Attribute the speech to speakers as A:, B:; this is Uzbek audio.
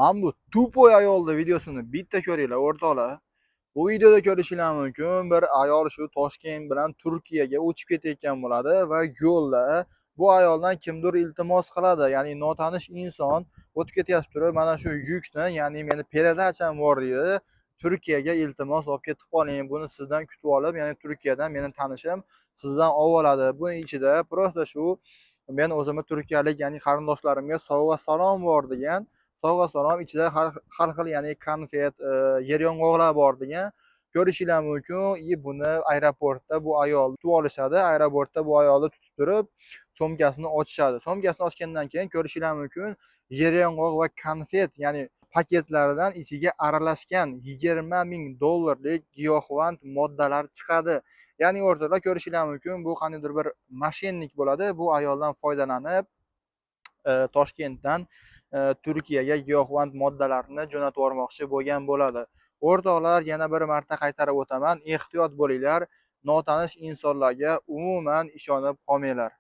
A: Mana bu tupoy ayolni videosini bitta ko'ringlar o'rtoqlar. Bu videoda ko'rishingiz mumkin, bir ayol shu Toshkent bilan Turkiyaga uchib ketayotgan bo'ladi va yo'lda bu ayoldan kimdir iltimos qiladi. Ya'ni notanish inson o'tib ketyapti turib, mana shu yukni, ya'ni meni peredacham bor deydi. Turkiyaga iltimos olib ketib qoling, buni sizdan kutib olib, ya'ni Turkiyadan meni tanishim sizdan olib oladi. Buning ichida prosta shu men o'zimni turkiyalik, ya'ni qarindoshlarimga sovg'a salom bor degan. Sovg'a salom ichida har xil, ya'ni konfet, yer yong'oqlar bor degan. Ko'rishingiz mumkin, buni aeroportda bu ayolni tutib olishadi. Aeroportda bu ayolni tutib turib, sumkasini ochishadi. Sumkasini ochgandan keyin ko'rishingiz mumkin, yer yong'oq va konfet, ya'ni paketlardan ichiga aralashgan $20,000 giyohvand moddalar chiqadi. Ya'ni o'rtoqlar, ko'rishingiz mumkin, bu qaniydir bir moshennik bo'ladi. Bu ayoldan foydalanib Toshkentdan Turkiyaga giyohvand moddalarni jo'natib yubormoqchi bo'lgan bo'ladi. O'rtoqlar, yana bir marta qaytarib o'taman, ehtiyot bo'linglar, notanish insonlarga umuman ishonib qolmanglar.